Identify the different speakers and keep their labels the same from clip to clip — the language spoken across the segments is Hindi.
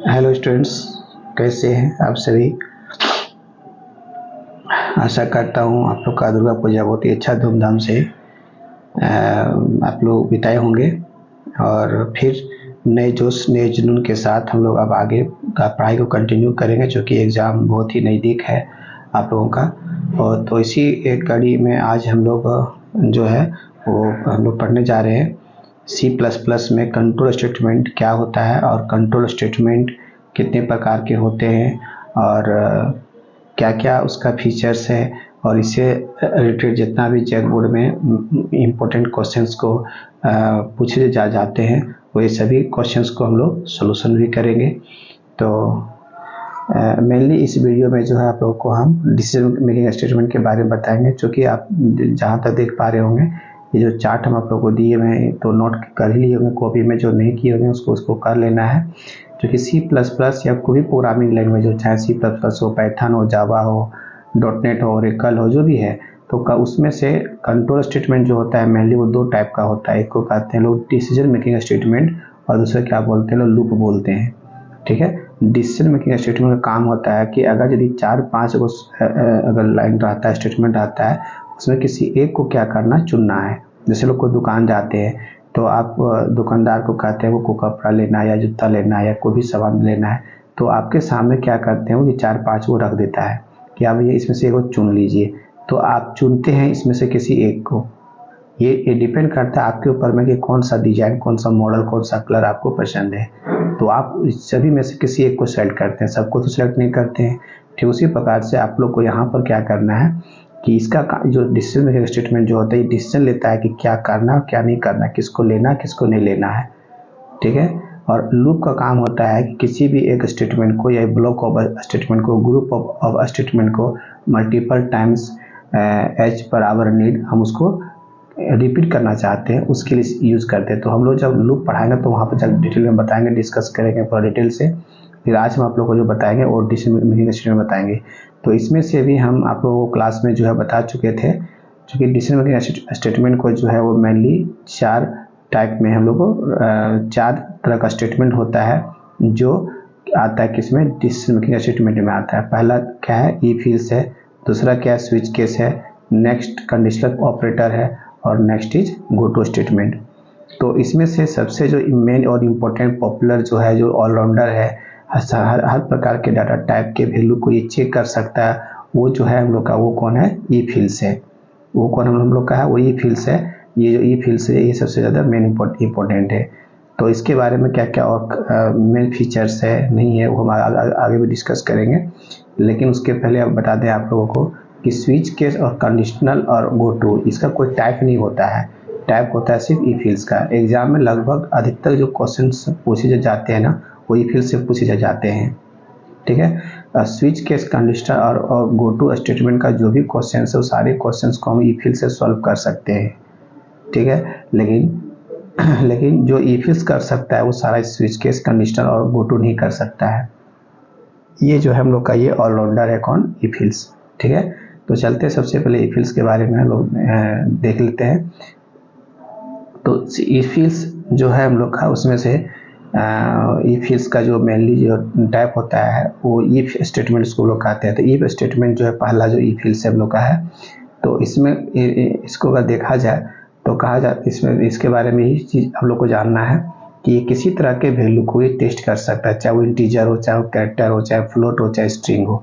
Speaker 1: हेलो स्टूडेंट्स, कैसे हैं आप सभी। आशा करता हूँ आप लोग का दुर्गा पूजा बहुत ही अच्छा धूमधाम से आप लोग बिताए होंगे और फिर नए जोश नए जुनून के साथ हम लोग अब आगे का पढ़ाई को कंटिन्यू करेंगे, क्योंकि एग्ज़ाम बहुत ही नज़दीक है आप लोगों का। और तो इसी एक कड़ी में आज हम लोग जो है वो हम लोग पढ़ने जा रहे हैं C++ में कंट्रोल स्टेटमेंट क्या होता है और कंट्रोल स्टेटमेंट कितने प्रकार के होते हैं और क्या क्या उसका फीचर्स है, और इससे रिलेटेड जितना भी जैक बोर्ड में इम्पोर्टेंट क्वेश्चंस को पूछे जाते हैं वो ये सभी क्वेश्चंस को हम लोग सॉल्यूशन भी करेंगे। तो मेनली इस वीडियो में जो है आप लोगों को हम डिसीजन मेकिंग स्टेटमेंट के बारे में बताएंगे, क्योंकि आप जहाँ तक देख पा रहे होंगे ये जो चार्ट हम आप लोगों को दिए हुए हैं तो नोट कर ही लिए होंगे कॉपी में, जो नहीं किए होंगे उसको कर लेना है। क्योंकि C++ या कोई भी प्रोग्रामिंग लैंग्वेज हो, चाहे C++ हो, पाइथन हो, जावा हो, डॉटनेट हो, ओरेकल हो, जो भी है, तो उसमें से कंट्रोल स्टेटमेंट जो होता है मेनली वो दो टाइप का होता है। एक को कहते हैं लोग डिसीजन मेकिंग स्टेटमेंट और दूसरा क्या बोलते हैं लोग लूप बोलते हैं। ठीक है, डिसीजन मेकिंग स्टेटमेंट का काम होता है कि अगर यदि 4-5 को अगर लाइन रहता है, स्टेटमेंट आता है, उसमें किसी एक को क्या करना चुनना है। जैसे लोग कोई दुकान जाते हैं तो आप दुकानदार को कहते हैं वो कपड़ा लेना है या जूता लेना है या कोई भी सामान लेना है, तो आपके सामने क्या करते हैं वो 4-5 को रख देता है कि आप ये इसमें से एक को चुन लीजिए। तो आप चुनते हैं इसमें से किसी एक को। ये डिपेंड करता है आपके ऊपर में कि कौन सा डिजाइन, कौन सा मॉडल, कौन सा कलर आपको पसंद है। तो आप सभी में से किसी एक को सेलेक्ट करते हैं, सबको तो सेलेक्ट नहीं करते हैं। ठीक उसी प्रकार से आप लोग को यहाँ पर क्या करना है कि इसका जो डिसीजन मेकिंग स्टेटमेंट जो होता है ये डिसीजन लेता है कि क्या करना क्या नहीं करना, किसको लेना किसको नहीं लेना है। ठीक है, और लूप का काम होता है कि किसी भी एक स्टेटमेंट को या ब्लॉक ऑफ स्टेटमेंट को, ग्रुप ऑफ स्टेटमेंट को multiple times as per our need हम उसको रिपीट करना चाहते हैं, उसके लिए यूज़ करते हैं। तो हम लोग जब लूप पढ़ाएंगे तो वहाँ पर जब डिटेल में बताएंगे, डिस्कस करेंगे पूरा डिटेल से। फिर आज हम आप लोग को जो बताएंगे और डिसीजन मेकिंग स्टेटमेंट बताएंगे। तो इसमें से भी हम आप लोगों को क्लास में जो है बता चुके थे, क्योंकि डिसीजन मेकिंग स्टेटमेंट को जो है वो मेनली 4 टाइप में हम लोग को 4 तरह का स्टेटमेंट होता है जो आता है किसमें, डिसीजन मेकिंग स्टेटमेंट में आता है। पहला क्या है, इफ एल्स है। दूसरा क्या है, स्विच केस है। नेक्स्ट कंडीशनल ऑपरेटर है और next is go to statement. तो इसमें से सबसे जो मेन और इम्पोर्टेंट पॉपुलर जो है, जो ऑलराउंडर है, हर प्रकार के डाटा टाइप के वैल्यू को ये चेक कर सकता है, वो जो है हम लोग का वो कौन है, इफ एल्स है। वो कौन हम लोग का है, वो इफ एल्स है। ये जो इफ एल्स है ये सबसे ज़्यादा मेन इम्पोर्टेंट है। तो इसके बारे में क्या क्या और मेन फीचर्स है नहीं है वो हम आगे भी डिस्कस करेंगे। लेकिन उसके पहले अब बता दें आप लोगों को कि स्विच केस और कंडीशनल और गो टू इसका कोई टाइप नहीं होता है। टाइप होता है सिर्फ इफ एल्स का। एग्जाम में लगभग अधिकतर जो क्वेश्चन पूछे जाते हैं ना वो इफ एल्स से पूछे जाते हैं। ठीक है, स्विच केस, कंडीशनल और गो टू स्टेटमेंट का जो भी क्वेश्चन है वो सारे क्वेश्चन को हम इफ एल्स से सॉल्व कर सकते हैं। ठीक है, लेकिन जो इफ एल्स कर सकता है वो सारा स्विच केस, कंडीशनल और गो टू नहीं कर सकता है। ये जो है हम लोग का ये ऑलराउंडर है कौन, इफ एल्स। ठीक है, तो चलते हैं सबसे पहले इफ एल्स के बारे में हम लोग देख लेते हैं। तो इफ एल्स जो है हम लोग का उसमें से इफ एल्स का जो मेनली जो टाइप होता है वो इफ स्टेटमेंट उसको लोग कहते हैं। तो इफ स्टेटमेंट जो है पहला जो इफ एल्स हम लोग का है, तो इसमें इसको अगर देखा जाए तो कहा जाए इसमें इसके बारे में ही चीज़ हम लोग को जानना है कि ये किसी तरह के वैल्यू को ये टेस्ट कर सकता है, चाहे वो इंटीजर हो, चाहे वो कैरेक्टर हो, चाहे फ्लोट हो, चाहे स्ट्रिंग हो।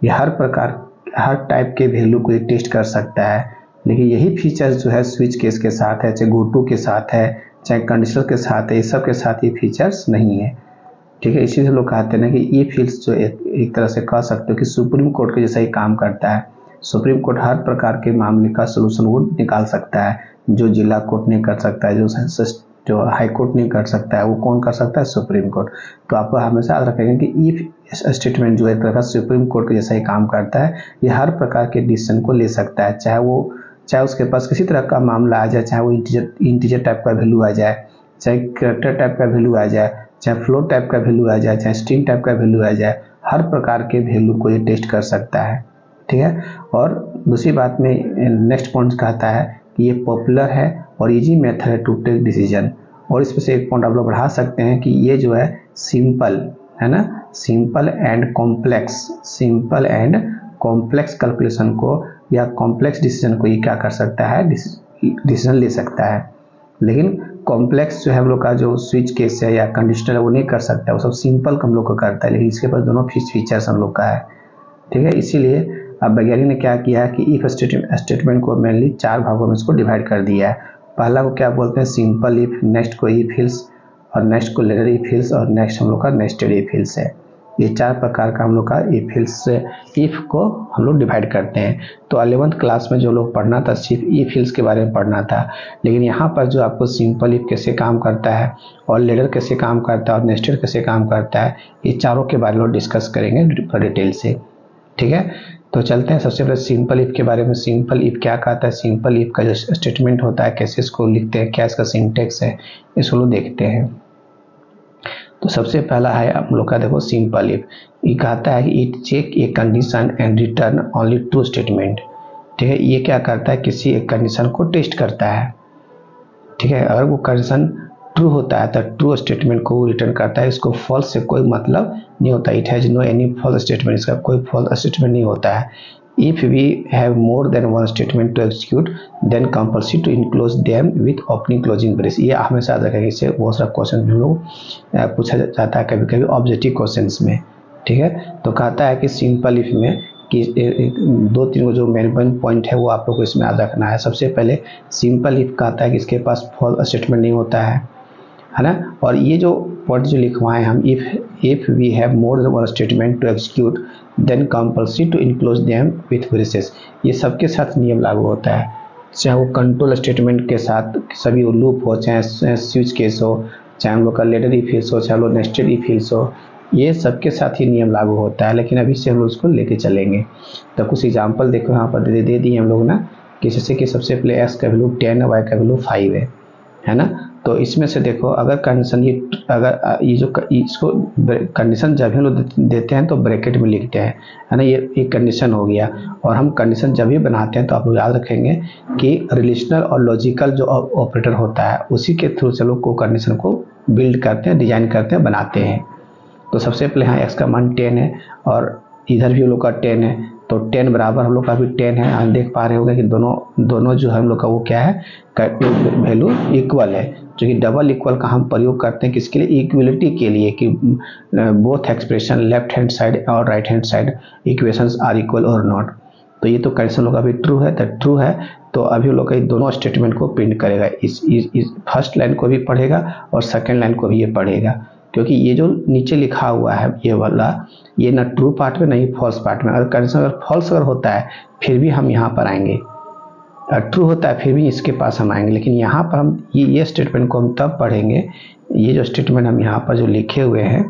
Speaker 1: ये हर टाइप के वैल्यू को ये टेस्ट कर सकता है। लेकिन यही फीचर्स जो है स्विच केस के साथ है, चाहे गो टू के साथ है, चाहे कंडीशनल के साथ है, ये सब के साथ ये फीचर्स नहीं है। ठीक है, इसी से लोग कहते हैं ना कि इफ एल्स जो एक तरह से कह सकते हो कि सुप्रीम कोर्ट के जैसा ही काम करता है। सुप्रीम कोर्ट हर प्रकार के मामले का सलूशन वो निकाल सकता है, जो जिला कोर्ट नहीं कर सकता है, जो हाई कोर्ट नहीं कर सकता है, वो कौन कर सकता है, सुप्रीम कोर्ट। तो आपको हमेशा याद रखेंगे कि इफ स्टेटमेंट जो है एक प्रकार सुप्रीम कोर्ट के जैसा ही काम करता है। ये हर प्रकार के डिसीजन को ले सकता है, चाहे उसके पास किसी तरह का मामला आ जाए, चाहे वो इंटीजर टाइप का वैल्यू आ जाए, चाहे कैरेक्टर टाइप का वैल्यू आ जाए, चाहे फ्लोट टाइप का वैल्यू आ जाए, चाहे स्ट्रिंग टाइप का वैल्यू आ जाए, हर प्रकार के वैल्यू को ये टेस्ट कर सकता है। ठीक है, और दूसरी बात में नेक्स्ट पॉइंट कहता है कि ये पॉपुलर है और इजी मेथड है टू टेक डिसीजन। और इसमें से एक पॉइंट आप लोग बढ़ा सकते हैं कि ये जो है सिंपल है ना, सिंपल एंड कॉम्प्लेक्स कैलकुलेशन को या कॉम्प्लेक्स डिसीजन को ये क्या कर सकता है, डिसीजन ले सकता है। लेकिन कॉम्प्लेक्स जो है हम लोग का जो स्विच केस है या कंडीशनर है वो नहीं कर सकता, वो सब सिंपल हम लोग को करता है, लेकिन इसके पास दोनों फीचर्स हम लोग का है। ठीक है, इसीलिए अब वैज्ञानिक ने क्या किया है कि इफ स्टेटमेंट को मेनली 4 भागों में इसको डिवाइड कर दिया है। पहला को क्या बोलते हैं, सिंपल इफ, नेक्स्ट को इफ हिल्स, और नेक्स्ट को लेटर इफ हिल्स, और नेक्स्ट हम लोग का नेस्टेड इफ हिल्स है। ये 4 प्रकार का हम लोग का इफ हिल्स इफ को हम लोग डिवाइड करते हैं। तो 11th क्लास में जो लोग पढ़ना था सिर्फ इफ हिल्स के बारे में पढ़ना था, लेकिन यहाँ पर जो आपको सिंपल इफ कैसे काम करता है और लेटर कैसे काम करता है और नेस्टेड कैसे काम करता है, ये चारों के बारे में डिस्कस करेंगे डिटेल से। ठीक है, तो चलते हैं सबसे पहले सिंपल इफ के बारे में। सिंपल इफ क्या कहता है, सिंपल इफ का जो स्टेटमेंट होता है कैसे इसको लिखते हैं, क्या इसका सिंटेक्स है, इसको लोग देखते हैं। तो सबसे पहला है हम लोग का देखो सिंपल इफ, ये कहता है कि it check a condition and return only true statement. ठीक है, ये क्या करता है, किसी एक कंडीशन को टेस्ट करता है। ठीक है, अगर वो कंडीशन ट्रू होता है तो ट्रू स्टेटमेंट को रिटर्न करता है, इसको फॉल्स से कोई मतलब नहीं होता। It has no any false statement, इसका कोई फॉल्स स्टेटमेंट नहीं होता है। If we have more than one statement to execute then compulsory to enclose them with opening closing brace. ये हमेशा याद रखेंगे, इससे बहुत सारा क्वेश्चन हम लोग पूछा जाता है कभी कभी ऑब्जेक्टिव क्वेश्चंस में। ठीक है, तो कहता है कि सिंपल इफ में कि 2-3 को जो मेन पॉइंट है वो आप लोग को इसमें याद रखना है। सबसे पहले सिंपल इफ कहता है कि इसके पास फॉल्स स्टेटमेंट नहीं होता है ना। और ये जो पॉइंट जो लिखवाए हम, if we have more than one statement to execute then compulsory to enclose them with braces, ये सबके साथ नियम लागू होता है, चाहे वो कंट्रोल स्टेटमेंट के साथ सभी लूप हो, चाहे स्विच केस हो, चाहे हम लोग का लेटर इफ हिल्स हो, चाहे हम लोग नेस्टेड इफ हिल्स हो, ये सबके साथ ही नियम लागू होता है। लेकिन अभी से हम लोग उसको लेके चलेंगे। तो कुछ एग्जाम्पल देखो यहाँ पर दे दिए हम लोग ना, कि जैसे कि सबसे पहले x का वैल्यू 10 है, y का वैल्यू 5 है ना। तो इसमें से देखो अगर कंडीशन अगर ये जो इसको कंडीशन जब हम लोग देते हैं तो ब्रैकेट में लिखते हैं, है ना। ये एक कंडीशन हो गया। और हम कंडीशन जब भी बनाते हैं तो आप लोग याद रखेंगे कि रिलेशनल और लॉजिकल जो ऑपरेटर होता है उसी के थ्रू से लोग को कंडीशन को बिल्ड करते हैं, डिजाइन करते हैं, बनाते हैं। तो सबसे पहले यहाँ x का मान 10 है और इधर भी हम लोग का 10 है, तो 10 बराबर हम लोग का भी 10 है। हम देख पा रहे होंगे कि दोनों जो है हम लोग का वो क्या है, वैल्यू इक्वल है, जो कि डबल इक्वल का हम प्रयोग करते हैं किसके लिए, इक्वलिटी के लिए, कि both expression left hand side और right hand side equations are equal और नॉट। तो ये तो कंडीशन लोग अभी ट्रू है, तो ट्रू है, तो अभी हम लोग का दोनों स्टेटमेंट को प्रिंट करेगा। इस फर्स्ट लाइन को भी पढ़ेगा और सेकेंड लाइन को भी ये पढ़ेगा, क्योंकि ये जो नीचे लिखा हुआ है ये वाला, ये ना ट्रू पार्ट में नहीं फॉल्स पार्ट में। अगर कंडीशन अगर फॉल्स अगर होता है फिर भी हम यहाँ पर आएंगे, ट्रू होता है फिर भी इसके पास हम आएंगे। लेकिन यहाँ पर हम ये स्टेटमेंट को हम तब पढ़ेंगे, ये जो स्टेटमेंट हम यहाँ पर जो लिखे हुए हैं,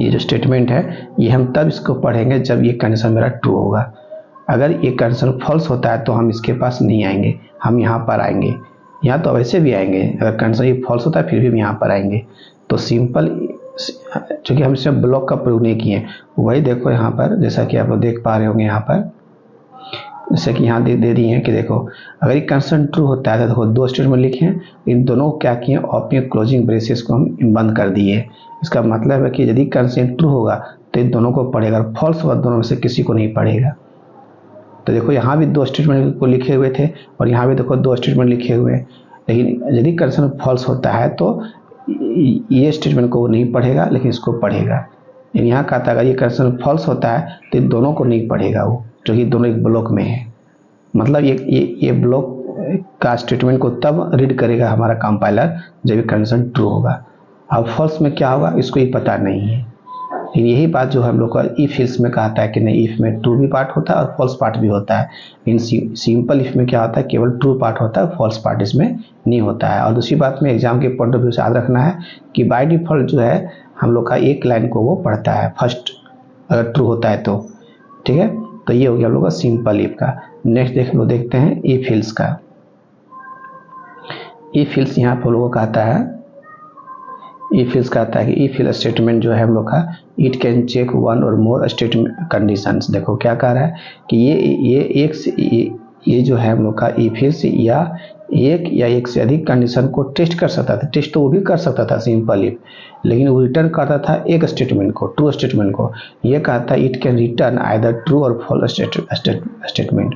Speaker 1: ये जो स्टेटमेंट है ये हम तब इसको पढ़ेंगे जब ये कंडीशन मेरा ट्रू होगा। अगर ये कंडीशन फॉल्स होता है तो हम इसके पास नहीं आएंगे, हम यहाँ पर आएंगे। यहाँ तो वैसे भी आएंगे, अगर कंडीशन ये फॉल्स होता है फिर भी हम यहाँ पर आएंगे। तो सिंपल, चूँकि हम इसमें ब्लॉक का प्रयोग नहीं किए, वही देखो यहाँ पर, जैसा कि आप लोग देख पा रहे होंगे यहाँ पर, जैसे कि यहाँ दे दिए हैं कि देखो अगर ये कंडीशन ट्रू होता है तो देखो 2 स्टेटमेंट लिखे हैं, इन दोनों को क्या किए, ओपनिंग क्लोजिंग ब्रेसेस को हम बंद कर दिए। इसका मतलब है कि यदि कंडीशन ट्रू होगा तो इन दोनों को पढ़ेगा, और फॉल्स होगा दोनों में से किसी को नहीं पढ़ेगा। तो देखो यहाँ भी 2 स्टेटमेंट को लिखे हुए थे और यहाँ भी देखो 2 स्टेटमेंट लिखे हुए हैं, लेकिन यदि कंडीशन फॉल्स होता है तो ये स्टेटमेंट को वो नहीं पढ़ेगा, लेकिन इसको पढ़ेगा। यहाँ कहा था अगर ये कंडीशन फॉल्स होता है तो इन दोनों को नहीं पढ़ेगा वो, जो कि दोनों एक ब्लॉक में है। मतलब ये ब्लॉक का स्टेटमेंट को तब रीड करेगा हमारा कंपाइलर जब कंडीशन ट्रू होगा। अब फॉल्स में क्या होगा इसको ही पता नहीं है। लेकिन यही बात जो हम लोग का इफ हिल्स में कहता है कि नहीं, इफ में ट्रू भी पार्ट होता है और फॉल्स पार्ट भी होता है। इन सिंपल इफ में क्या होता है, केवल ट्रू पार्ट होता है, फॉल्स पार्ट इसमें नहीं होता है। और दूसरी बात में एग्जाम के पॉइंट ऑफ व्यू से याद रखना है कि बाय डिफॉल्ट जो है हम लोग का एक लाइन को वो पढ़ता है फर्स्ट, अगर ट्रू होता है तो। ठीक है, तो ये हो गया हम लोग का सिंपल इफ का। नेक्स्ट देखते हैं इफ हिल्स का। इफ हिल्स यहाँ पर हम लोग को कहता है, इफ हिल्स कहता है कि इफ हिल स्टेटमेंट जो है हम लोग का, इट कैन चेक वन और मोर स्टेटमेंट कंडीशंस। देखो क्या कह रहा है कि ये जो है हम लोग का इफ हिल्स या एक या एक से अधिक कंडीशन को टेस्ट कर सकता था। टेस्ट तो वो भी कर सकता था सिंपल इफ, लेकिन वो रिटर्न करता था एक स्टेटमेंट को, ट्रू स्टेटमेंट को। ये कहता है it can return either true और फॉल्स स्टेटमेंट,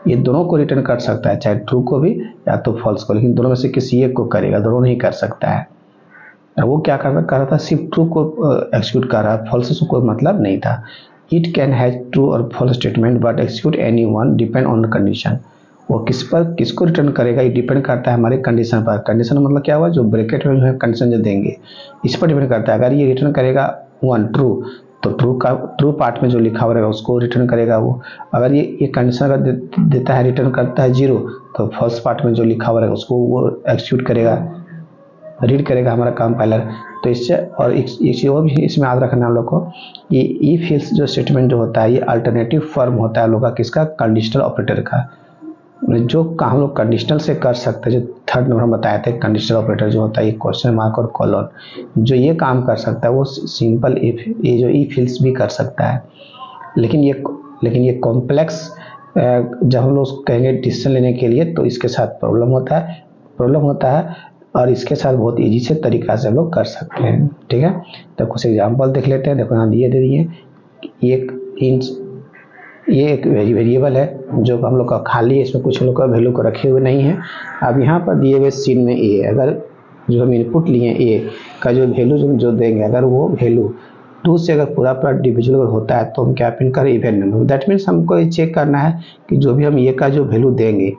Speaker 1: ये दोनों को रिटर्न कर सकता है, चाहे ट्रू को भी या तो फॉल्स को, लेकिन दोनों में से किसी एक को करेगा, दोनों नहीं कर सकता है। और वो क्या कर रहा था, सिर्फ ट्रू को एक्सिक्यूट कर रहा है, फॉल्स से कोई मतलब नहीं था। इट कैन हैज ट्रू और false statement but execute any one depend on the condition. वो किस पर किसको रिटर्न करेगा ये डिपेंड करता है हमारे कंडीशन पर। कंडीशन मतलब क्या हुआ, जो ब्रैकेट में जो है कंडीशन जो देंगे इस पर डिपेंड करता है। अगर ये रिटर्न करेगा 1 ट्रू, तो ट्रू पार्ट में जो लिखा हुआ रहेगा उसको रिटर्न करेगा वो। अगर ये कंडीशन अगर देता है रिटर्न करता है 0, तो फॉल्स पार्ट में जो लिखा हुआ रहेगा उसको वो एक्सिक्यूट करेगा, रीड करेगा हमारा कंपाइलर। तो इससे और एक चीज़ और भी इसमें याद रखना हम लोग को, ये इफ एल्स जो स्टेटमेंट जो होता है ये अल्टरनेटिव फॉर्म होता है हम लोग का, किसका, कंडीशनल ऑपरेटर का। जो काम हम लोग कंडीशनल से कर सकते हैं, जो थर्ड नंबर हम बताए थे, कंडीशनल ऑपरेटर जो होता है, ये क्वेश्चन मार्क और कॉलन, जो ये काम कर सकता है वो सिंपल इफ, ये जो इफ एल्स भी कर सकता है। लेकिन ये कॉम्प्लेक्स जब हम लोग कहेंगे डिसीजन लेने के लिए तो इसके साथ प्रॉब्लम होता है और इसके साथ बहुत इजी से तरीका से हम लोग कर सकते हैं। ठीक है, तो कुछ एग्जांपल देख लेते हैं। देखो यहाँ दे दिए, ये एक वेरिएबल है जो हम लोग का खाली है, इसमें कुछ हम लोग का वैल्यू को रखे हुए नहीं है। अब यहाँ पर दिए हुए सीन में ए, अगर जो हम इनपुट लिए ए का जो वैल्यू जो देंगे, अगर वो वैल्यू 2 से अगर पूरा डिविजिबल होता है तो हम क्या प्रिंट करें, इवन नंबर। दैट मीन्स हमको ये चेक करना है कि जो भी हम ए का जो वैल्यू देंगे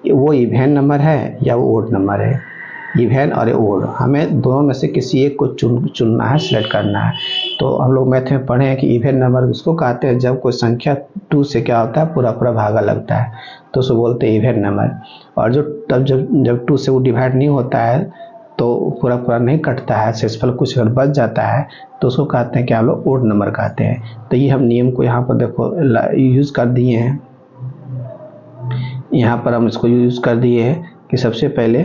Speaker 1: वो इवन नंबर है या वो ओड नंबर है। इवन और ओड, हमें दोनों में से किसी एक को चुनना है, सिलेक्ट करना है। तो हम लोग मैथ में पढ़े हैं कि इवन नंबर उसको कहते हैं जब कोई संख्या 2 से क्या होता है, पूरा भागा लगता है, तो उसको बोलते हैं इवन नंबर। और जब 2 से वो डिवाइड नहीं होता है तो पूरा नहीं कटता है, शेषफल कुछ अगर बच जाता है तो उसको कहते हैं क्या, हम लोग ओड नंबर कहते हैं। तो ये हम नियम को यहाँ पर देखो यूज़ कर दिए हैं, यहाँ पर हम इसको यूज़ कर दिए हैं कि सबसे पहले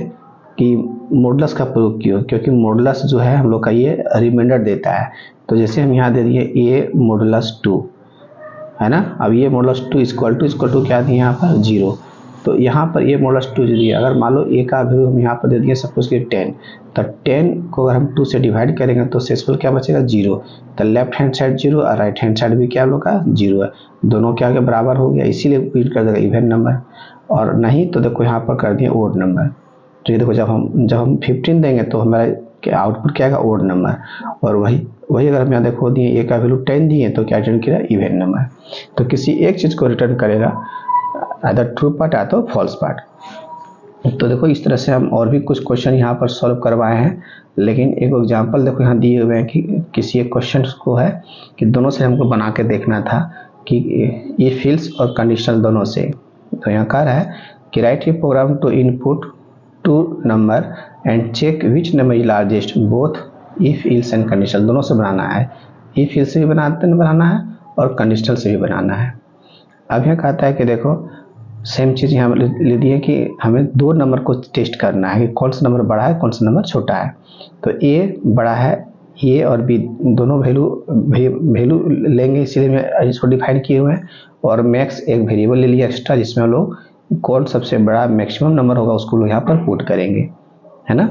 Speaker 1: कि मॉडुलस का प्रयोग किया, क्योंकि मॉडुलस जो है हम लोग का ये रिमाइंडर देता है। तो जैसे हम यहाँ दे दिए ए मॉडुलस 2 है ना। अब ये मॉडुलस 2 इक्वल टू क्या दिए यहाँ पर 0, तो यहाँ पर ये मॉडुलस 2 दिए। अगर मान लो ए का वैल्यू हम यहाँ पर दे दिए सपोज कि 10, तो 10 को अगर हम 2 से डिवाइड करेंगे तो शेषफल क्या बचेगा 0। तो लेफ्ट हैंड साइड 0 और राइट हैंड साइड भी क्या हम लोग का 0 है, दोनों क्या के बराबर हो गया, इसीलिए प्रिंट कर देगा इवन नंबर। और नहीं तो देखो यहाँ पर कर दिए ओड नंबर। तो ये देखो जब हम 15 देंगे तो हमारा आउटपुट क्या आएगा, ओड नंबर। और वही अगर हम यहाँ देखो दिए ए का वैल्यू 10 दिए तो क्या रिटर्न किया, इवन नंबर। तो किसी एक चीज़ को रिटर्न करेगा, अदर ट्रू पार्ट या तो फॉल्स पार्ट। तो देखो इस तरह से हम और भी कुछ क्वेश्चन यहाँ पर सॉल्व करवाए हैं, लेकिन एक एग्जांपल देखो यहाँ दिए हुए हैं कि किसी एक क्वेश्चन को है कि दोनों से हमको बना के देखना था कि ये फील्ड्स और कंडीशनल दोनों से। तो यहाँ कह रहा है कि write a program to input 2 number and check which number is largest both if else and conditional, दोनों से बनाना है। इफ एल्स से भी बनाना है और कंडीशनल से भी बनाना है। अब यहाँ कहता है कि देखो सेम चीज़ यहाँ ले दी है कि हमें 2 नंबर को टेस्ट करना है कि कौन सा नंबर बड़ा है कौन सा नंबर छोटा है। तो ए बड़ा है, ए और बी दोनों वैल्यू लेंगे, इसीलिए मैं इसको डिफाइन किए हुए हैं। और मैक्स एक वेरिएबल ले लिया एक्स्ट्रा, जिसमें हम लोग कौन सबसे बड़ा मैक्सिमम नंबर होगा उसको लोग यहाँ पर पुट करेंगे, है ना।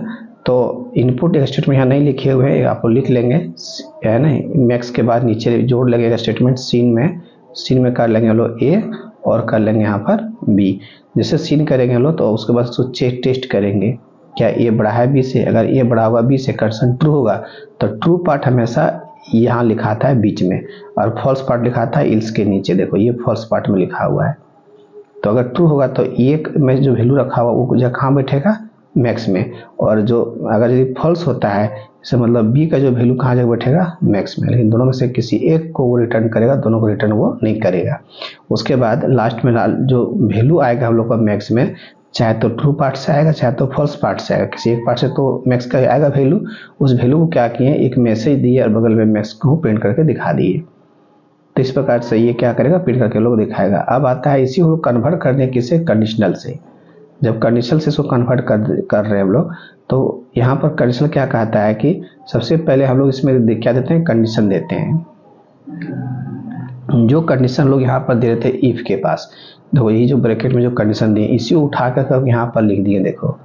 Speaker 1: तो इनपुट एक स्टेटमेंट यहाँ नहीं लिखे हुए हैं, आप लोग लिख लेंगे, है ना। मैक्स के बाद नीचे जोड़ लगेगा स्टेटमेंट, सीन में कर लेंगे हम लोग ए और कर लेंगे यहाँ पर बी। जैसे सीन करेंगे हम लोग तो उसके बाद उसको टेस्ट करेंगे क्या ए बड़ा है बी से। अगर ए बड़ा होगा बी से, कंडीशन ट्रू होगा तो ट्रू पार्ट हमेशा यहाँ लिखाता है बीच में और फॉल्स पार्ट लिखाता है इल्स के नीचे। देखो ये फॉल्स पार्ट में लिखा हुआ है। तो अगर ट्रू होगा तो एक में जो वैल्यू रखा हुआ वो जगह कहाँ बैठेगा, मैक्स में। और जो अगर यदि फॉल्स होता है इससे मतलब बी का जो वैल्यू कहाँ जगह बैठेगा, मैक्स में। लेकिन दोनों में से किसी एक को वो रिटर्न करेगा, दोनों को रिटर्न वो नहीं करेगा। उसके बाद लास्ट में जो वैल्यू आएगा हम लोग का मैक्स में, चाहे तो ट्रू पार्ट से आएगा चाहे तो फॉल्स पार्ट से आएगा, किसी एक पार्ट से तो मैक्स का आएगा वैल्यू। उस वैल्यू को क्या किए, एक मैसेज दिए और बगल में मैक्स को प्रिंट करके दिखा दिए। तो इस प्रकार से ये क्या करेगा, प्रिंट करके लोग दिखाएगा। अब आता है इसी को कन्वर्ट करने किसे, कंडीशनल से। जब कंडीशनल से इसको कन्वर्ट कर रहे हैं हम लोग, तो यहाँ पर कंडीशनल क्या कहता है कि सबसे पहले हम लोग इसमें क्या देते हैं, कंडीशन देते हैं। जो कंडीशन लोग यहाँ पर दे रहे थे इफ के पास, देखो ये जो ब्रैकेट में जो कंडीशन दी इसी उठा कर यहाँ पर लिख दिए देखो,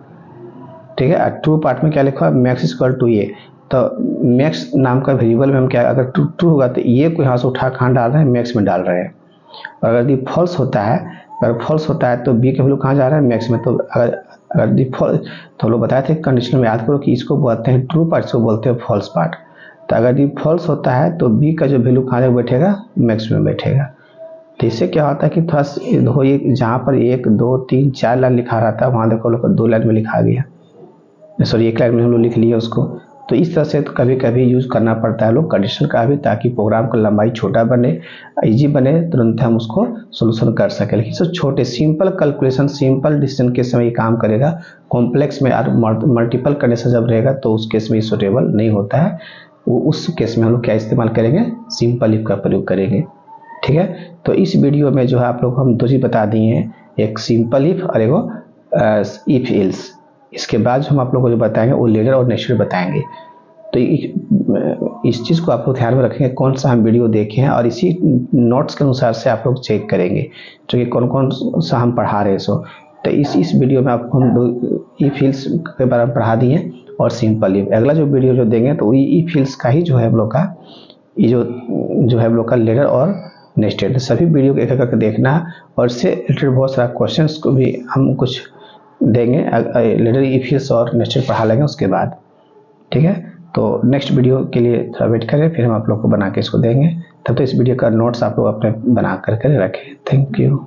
Speaker 1: ठीक है। ट्रू पार्ट में क्या लिखा है, मैक्स इक्वल टू ये, तो मैक्स नाम का वेरिएबल में हम क्या, अगर ट्रू होगा तो ये को यहाँ से उठा कहाँ डाल रहे हैं, मैक्स में डाल रहे हैं। और अगर ये फॉल्स होता है, अगर फॉल्स होता है तो बी का वैल्यू कहाँ जा रहा है, मैक्स में। तो अगर दी फॉल्स, तो लोग बताए थे कंडीशन में, याद करो कि इसको बोलते हैं ट्रू पार्ट, इसको बोलते हैं फॉल्स पार्ट। तो अगर ये फॉल्स होता है तो बी का जो वैल्यू कहाँ बैठेगा, मैक्स में बैठेगा। तो इससे क्या होता है कि थोड़ा देखो ये जहाँ पर 1 2 3 4 लाइन लिखा रहा था, वहाँ देखो लोग 2 लाइन में लिखा गया, सॉरी 1 लाइन में हम लोग लिख लिए उसको। तो इस तरह से तो कभी कभी यूज़ करना पड़ता है लोग कंडीशन का भी, ताकि प्रोग्राम का लंबाई छोटा बने, इजी बने, तुरंत हम उसको सोल्यूशन कर सकें। लेकिन सब छोटे सिंपल कैलकुलेशन, सिंपल डिसीजन के समय ये काम करेगा। कॉम्प्लेक्स में और मल्टीपल कंडीशन जब रहेगा तो उस केस में सूटेबल नहीं होता है। वो उस केस में हम लोग क्या इस्तेमाल करेंगे, सिंपल इफ का प्रयोग करेंगे, ठीक है। तो इस वीडियो में जो है आप लोग हम 2 चीज़ बता दिए हैं, एक सिंपल इफ और एक इफ एल्स। इसके बाद जो हम आप लोगों को जो बताएंगे वो लेडर और नेस्टेड बताएंगे। तो इस चीज़ को आप लोग ध्यान में रखेंगे, कौन सा हम वीडियो देखे हैं, और इसी नोट्स के अनुसार से आप लोग चेक करेंगे जो कि कौन कौन सा हम पढ़ा रहे हैं। सो तो इस वीडियो में आपको हम इफ एल्स के बारे में पढ़ा दिए और सिंपल इफ। अगला जो वीडियो जो देंगे तो इफ एल्स का ही जो है हम लोग का ये जो है हम लोग का लेडर और नेस्टेड, सभी वीडियो को एक करके देखना है। और इससे रिलेटेड बहुत सारा क्वेश्चंस को भी हम कुछ देंगे, लेडर इफ एल्स और नेस्टेड पढ़ा लेंगे उसके बाद, ठीक है। तो नेक्स्ट वीडियो के लिए थोड़ा वेट करें, फिर हम आप लोग को बना के इसको देंगे। तब तो इस वीडियो का नोट्स आप लोग अपने बना करके रखें। Thank you.